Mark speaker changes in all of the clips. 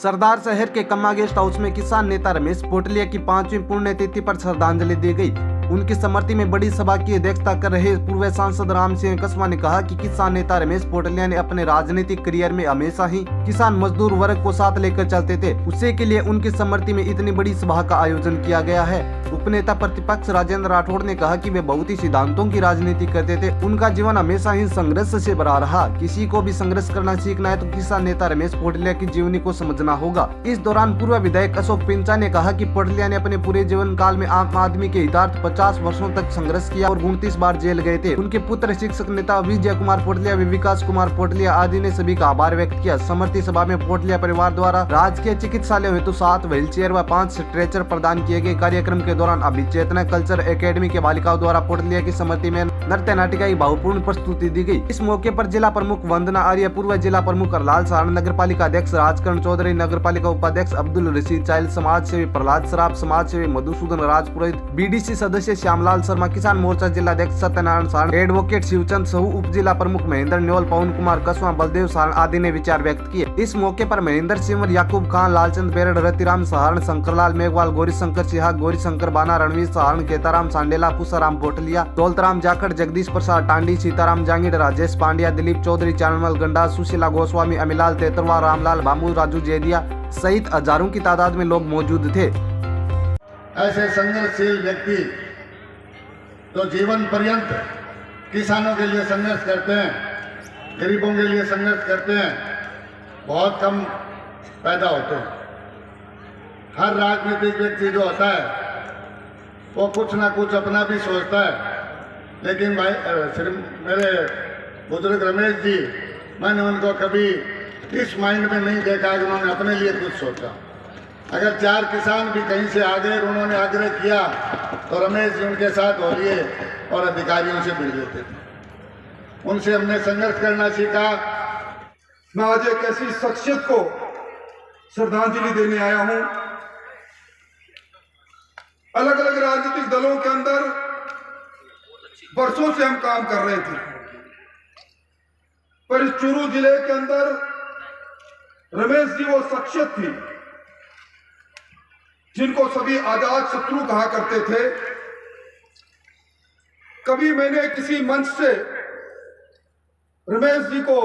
Speaker 1: सरदार शहर के कम्मा guest house में किसान नेता रमेश पोटलिया की 5वीं पुण्यतिथि पर श्रद्धांजलि दी गई। उनकी स्मृति में बड़ी सभा की अध्यक्षता कर रहे पूर्व सांसद राम सिंह कस्वा ने कहा कि किसान नेता रमेश पोटलिया ने अपने राजनीतिक करियर में हमेशा ही किसान मजदूर वर्ग को साथ लेकर चलते थे। उसी के लिए उनकी स्मृति में इतनी बड़ी सभा का आयोजन किया गया है। उपनेता प्रतिपक्ष राजेंद्र राठौड़ ने कहा कि वे बहुत ही सिद्धांतों की राजनीति करते थे। उनका जीवन हमेशा ही संघर्ष से भरा रहा। किसी को भी संघर्ष करना सीखना है तो किसान नेता रमेश पोटलिया की जीवनी को समझना होगा। इस दौरान पूर्व विधायक अशोक पिंचा ने कहा कि पोटलिया ने अपने पूरे जीवन काल में आम आदमी के हितार्थ 50 वर्षों तक संघर्ष किया और 29 बार जेल गए थे। उनके पुत्र शिक्षक नेता विजय कुमार पोटलिया व विकास कुमार पोटलिया आदि ने सभी का आभार व्यक्त किया। स्मृति सभा में पोटलिया परिवार द्वारा राजकीय चिकित्सालय हेतु 7 व्हील चेयर व 5 स्ट्रेचर प्रदान किए गए। कार्यक्रम के दौरान अभिचेतना कल्चर एकेडमी के बालिकाओं द्वारा पोटलिया की स्मृति में नृत्य नाटिका की भावपूर्ण प्रस्तुति दी गई। इस मौके पर जिला प्रमुख वंदना आर्य, पूर्व जिला प्रमुख हरलाल सारण, नगर पालिका अध्यक्ष राजकरण चौधरी, नगर पालिका उपाध्यक्ष अब्दुल रशीद चाइल्ड, समाज सेवी प्रहलाद सराफ, समाज सेवी मधुसूदन राजपुरोहित, बीडीसी सदस्य श्यामलाल शर्मा, किसान मोर्चा जिला अध्यक्ष सत्यनारायण सारण, एडवोकेट शिवचंद सहू, उप जिला प्रमुख महेंद्र न्योल, पवन कुमार कस्वा, बलदेव सारण आदि ने विचार व्यक्त किए। इस मौके पर महेंद्र सिंह, याकूब खान, लालचंद बेरड़, रतिराम सहारण, शंकरलाल मेघवाल, गौरी शंकर सिहा, गौरी शंकर बाना, रणवीर सहारण, केताराम सांडेला, पुषाराम पोटलिया, दौलतराम जाखड़, जगदीश प्रसाद टांडी, सीताराम जांगीड़, राजेश पांड्या, दिलीप चौधरी, चानमल गंडा, सुशीला गोस्वामी, अमिलाल तेतरवा, रामलाल बामू, राजू जेदिया सहित हजारों की तादाद में लोग मौजूद थे।
Speaker 2: ऐसे संघर्षशील व्यक्ति जो जीवन पर्यंत किसानों के लिए संघर्ष करते हैं, गरीबों के लिए संघर्ष करते हैं, बहुत कम पैदा होते हैं। हर राजनीतिक व्यक्ति जो होता है वो कुछ ना कुछ अपना भी सोचता है, लेकिन भाई मेरे बुजुर्ग रमेश जी, मैंने उनको कभी इस माइंड में नहीं देखा कि उन्होंने अपने लिए कुछ सोचा। अगर 4 किसान भी कहीं से आ गए और उन्होंने आग्रह किया तो रमेश जी उनके साथ हो लिए और अधिकारियों से मिल लेते थे। उनसे हमने संघर्ष करना सीखा।
Speaker 3: मैं आज एक ऐसी शख्सियत को श्रद्धांजलि देने आया हूं। अलग अलग राजनीतिक दलों के अंदर वर्षों से हम काम कर रहे थे, पर इस चूरू जिले के अंदर रमेश जी वो शख्सियत थी जिनको सभी आजाद शत्रु कहा करते थे। कभी मैंने किसी मंच से रमेश जी को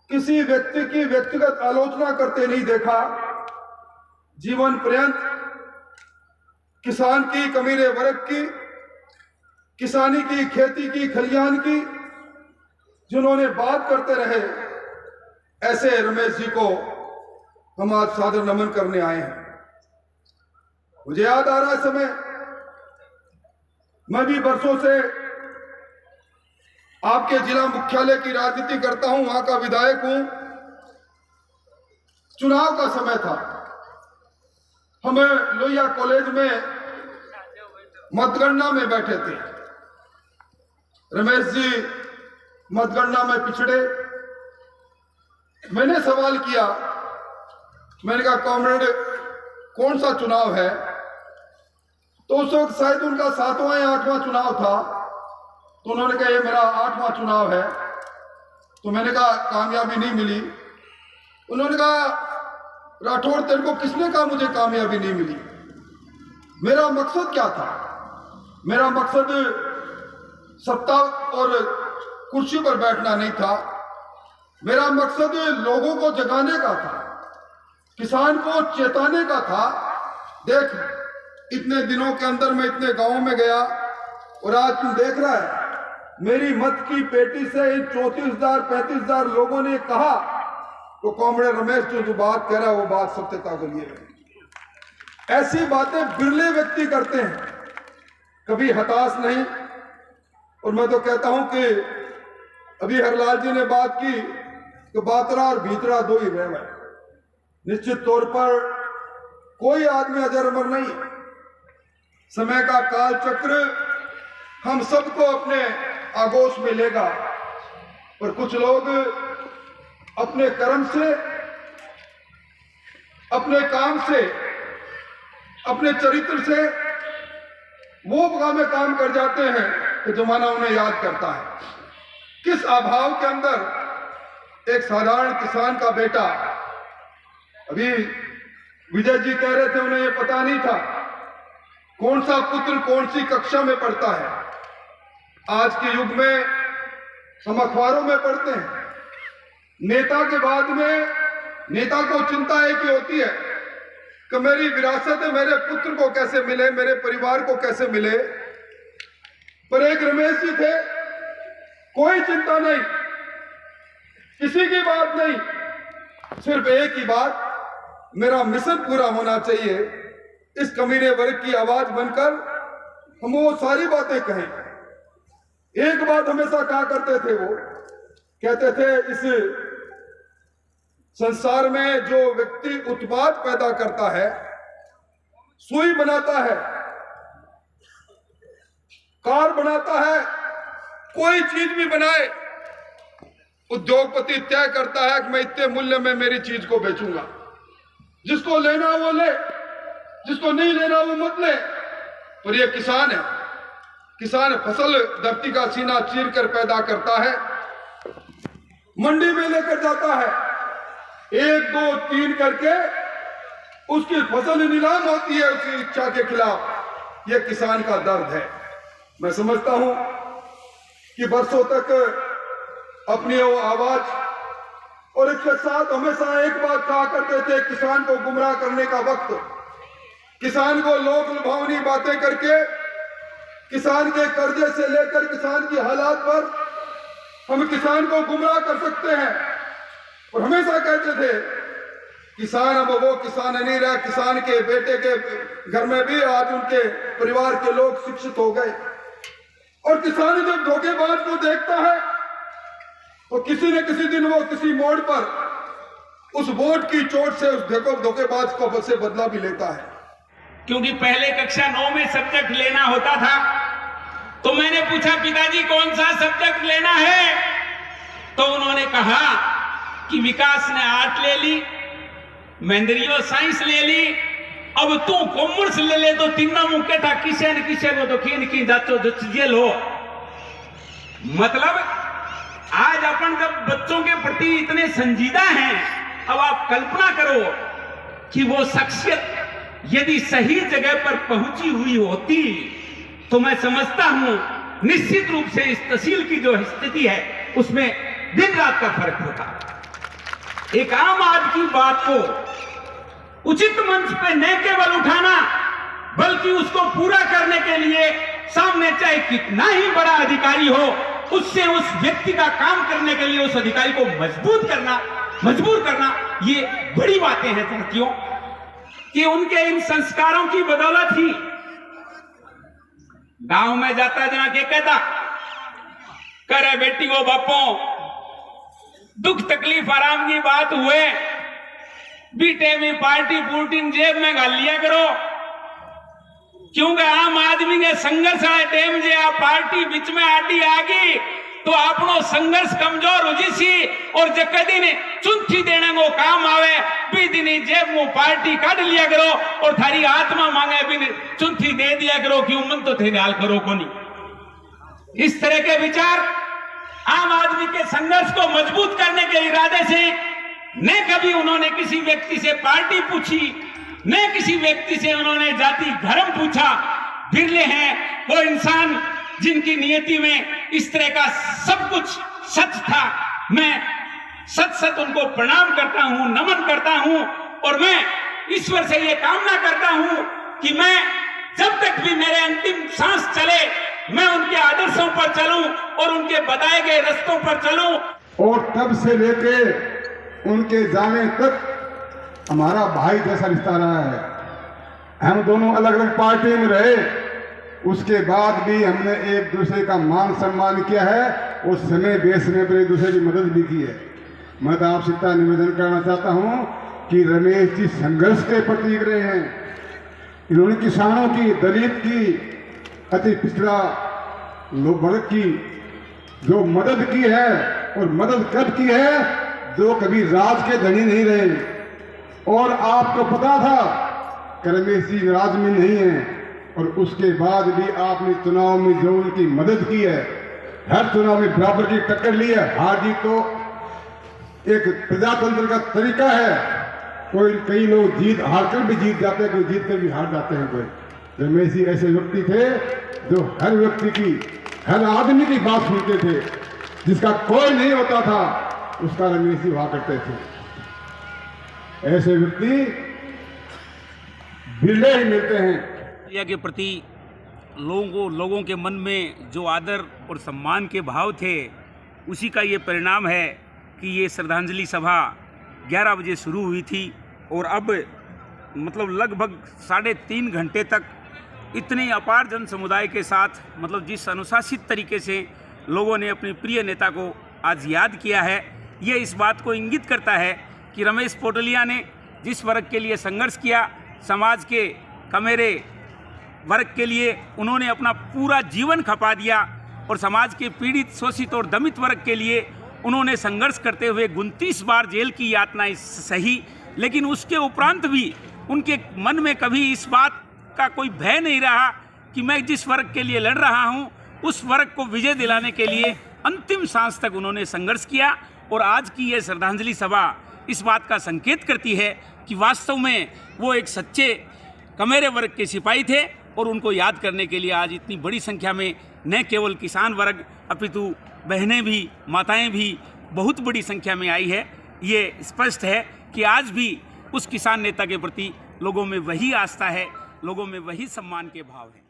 Speaker 3: किसी व्यक्ति की व्यक्तिगत आलोचना करते नहीं देखा। जीवन पर्यंत किसान की, कमीरे वर्ग की, किसानी की, खेती की, खलियान की जिन्होंने बात करते रहे, ऐसे रमेश जी को हम आज सादर नमन करने आए हैं। मुझे याद आ रहा है समय, मैं भी वर्षों से आपके जिला मुख्यालय की राजनीति करता हूं, वहां का विधायक हूं। चुनाव का समय था, हमें लोहिया कॉलेज में मतगणना में बैठे थे। रमेश जी मतगणना में पिछड़े। मैंने सवाल किया, मैंने कहा कॉमरेड कौन सा चुनाव है? तो उस वक्त शायद उनका 7वां या 8वां चुनाव था। तो उन्होंने कहा ये मेरा 8वां चुनाव है। तो मैंने कहा कामयाबी नहीं मिली। उन्होंने कहा राठौड़ तेरे को किसने कहा मुझे कामयाबी नहीं मिली? मेरा मकसद क्या था? मेरा मकसद सत्ता और कुर्सी पर बैठना नहीं था। मेरा मकसद लोगों को जगाने का था, किसान को चेताने का था। देख, इतने दिनों के अंदर मैं इतने गांवों में गया और आज तू देख रहा है मेरी मत की पेटी से इन 34,000-35,000 लोगों ने कहा तो कॉमरेड रमेश जो बात कह रहा है वो बात सत्यता के लिए। ऐसी बातें बिरले व्यक्ति करते हैं, कभी हताश नहीं। और मैं तो कहता हूं कि अभी हरलाल जी ने बात की कि बातरा और भीतरा दो ही रह गए। निश्चित तौर पर कोई आदमी अजर अमर नहीं है। समय का काल चक्र हम सबको अपने आगोश में लेगा, पर कुछ लोग अपने कर्म से, अपने काम से, अपने चरित्र से वो काम कर जाते हैं कि जमाना उन्हें याद करता है। किस अभाव के अंदर एक साधारण किसान का बेटा अभी विजय जी कह रहे थे उन्हें ये पता नहीं था कौन सा पुत्र कौन सी कक्षा में पढ़ता है। आज के युग में हम अखबारों में पढ़ते हैं, नेता के बाद में नेता को चिंता एक ही होती है कि मेरी विरासत मेरे पुत्र को कैसे मिले, मेरे परिवार को कैसे मिले। पर एक रमेश जी थे, कोई चिंता नहीं, किसी की बात नहीं, सिर्फ एक ही बात, मेरा मिशन पूरा होना चाहिए। इस कमीने वर्ग की आवाज बनकर हम वो सारी बातें कहें। एक बात हमेशा कहा करते थे, वो कहते थे इस संसार में जो व्यक्ति उत्पाद पैदा करता है, सुई बनाता है, कार बनाता है, कोई चीज भी बनाए, उद्योगपति तय करता है कि मैं इतने मूल्य में मेरी चीज को बेचूंगा। जिसको लेना वो ले, जिसको नहीं लेना वो मत ले। पर ये किसान है, किसान फसल धरती का सीना चीर कर पैदा करता है, मंडी में लेकर जाता है, 1 2 3 करके उसकी फसल नीलाम होती है उसकी इच्छा के खिलाफ। यह किसान का दर्द है। मैं समझता हूं कि वर्षों तक अपनी वो आवाज और इसके साथ हमेशा एक बात कहा करते थे, किसान को गुमराह करने का वक्त, किसान को लोक लुभावनी बातें करके, किसान के कर्जे से लेकर किसान की हालात पर हम किसान को गुमराह कर सकते हैं। और हमेशा कहते थे किसान अब वो किसान नहीं रहा, किसान के बेटे के घर में भी आज उनके परिवार के लोग शिक्षित हो गए। और किसान जब धोखेबाज को देखता है तो किसी न किसी दिन वो किसी मोड़ पर उस वोट की चोट से उस धोखेबाज को से बदला भी लेता है।
Speaker 4: क्योंकि पहले कक्षा 9 में सब्जेक्ट लेना होता था, तो मैंने पूछा पिताजी कौन सा सब्जेक्ट लेना है, तो उन्होंने कहा कि विकास ने आर्ट ले ली, महेंद्रियो साइंस ले ली, अब तू कॉमर्स ले ले तो तीनों मुख्य था किसे न किसे को तो की जातो जेल हो। मतलब आज अपन जब बच्चों के प्रति इतने संजीदा हैं, अब आप कल्पना करो कि वो शख्सियत यदि सही जगह पर पहुंची हुई होती तो मैं समझता हूं निश्चित रूप से इस तहसील की जो स्थिति है उसमें दिन रात का फर्क होता। एक आम आदमी की बात को उचित मंच पे न केवल उठाना बल्कि उसको पूरा करने के लिए सामने चाहे कितना ही बड़ा अधिकारी हो, उससे उस व्यक्ति का काम करने के लिए उस अधिकारी को मजबूर करना, ये बड़ी बातें हैं साथियों। कि उनके इन संस्कारों की बदौलत ही गांव में जाता जना के कहता करे बेटी को बापों दुख तकलीफ आराम की बात हुए बीटे में पार्टी पूर्टिन जेब में घाल लिया करो, क्योंकि आम आदमी के संघर्ष वाले टाइम जे आ पार्टी बीच में आडी आ गई तो आपनो संघर्ष कमजोर हो जीसी और जकदी ने चुनथी देने को काम आवे बी दिनी जेब में पार्टी काट लिया करो और थारी आत्मा मांगे भी चुनथी दे दिया करो कि मन तो थे हाल करो को नहीं। इस तरह के विचार आम आदमी के संघर्ष को मजबूत करने के इरादे से न कभी उन्होंने किसी व्यक्ति से पार्टी पूछी, न किसी व्यक्ति से उन्होंने जाति धर्म पूछा। बिरले हैं वो इंसान जिनकी नियति में इस तरह का सब कुछ सच था। मैं सच उनको प्रणाम करता हूं, नमन करता हूं और मैं ईश्वर से ये कामना करता हूं कि मैं जब तक भी मेरे अंतिम सांस चले मैं उनके आदर्शों पर चलूं और उनके बताए गए रास्तों पर चलूं।
Speaker 5: और तब से लेके उनके जाने तक हमारा भाई जैसा रिश्ता रहा है। हम दोनों अलग अलग पार्टी में रहे, उसके बाद भी हमने एक दूसरे का मान सम्मान किया है और समय बेसने पर एक दूसरे की मदद भी की है। मैं तो आपसे इतना निवेदन करना चाहता हूं कि रमेश जी संघर्ष के प्रतीक रहे हैं। इन्होंने किसानों की, दलित की, अति पिछड़ा लोग वर्ग की जो मदद की है और मदद कब की है, जो कभी राज के धनी नहीं रहे। और आपको पता था कि रमेश जी राज में नहीं है और उसके बाद भी आपने चुनाव में जो उनकी मदद की है, हर चुनाव में बराबर की टक्कर ली है। हार जीत तो एक प्रजातंत्र का तरीका है, कई लोग जीत हार कर भी जीत जाते हैं, कोई जीत कर भी हार जाते हैं। कोई रमेश जी ऐसे व्यक्ति थे जो हर व्यक्ति की, हर आदमी की बात सुनते थे, जिसका कोई नहीं होता था उसका रमेश जी हुआ करते थे। ऐसे व्यक्ति बिरले ही मिलते हैं।
Speaker 6: के प्रति लोगों के मन में जो आदर और सम्मान के भाव थे, उसी का ये परिणाम है कि ये श्रद्धांजलि सभा 11 बजे शुरू हुई थी और अब मतलब लगभग 3.5 घंटे तक इतने अपार जन समुदाय के साथ, मतलब जिस अनुशासित तरीके से लोगों ने अपने प्रिय नेता को आज याद किया है, ये इस बात को इंगित करता है कि रमेश पोटलिया ने जिस वर्ग के लिए संघर्ष किया, समाज के कमेरे वर्ग के लिए उन्होंने अपना पूरा जीवन खपा दिया और समाज के पीड़ित, शोषित और दमित वर्ग के लिए उन्होंने संघर्ष करते हुए 29 बार जेल की यातनाएं सही, लेकिन उसके उपरांत भी उनके मन में कभी इस बात का कोई भय नहीं रहा कि मैं जिस वर्ग के लिए लड़ रहा हूं उस वर्ग को विजय दिलाने के लिए अंतिम सांस तक उन्होंने संघर्ष किया। और आज की यह श्रद्धांजलि सभा इस बात का संकेत करती है कि वास्तव में वो एक सच्चे कमेरे वर्ग के सिपाही थे और उनको याद करने के लिए आज इतनी बड़ी संख्या में न केवल किसान वर्ग अपितु बहनें भी, माताएं भी बहुत बड़ी संख्या में आई है। ये स्पष्ट है कि आज भी उस किसान नेता के प्रति लोगों में वही आस्था है, लोगों में वही सम्मान के भाव है।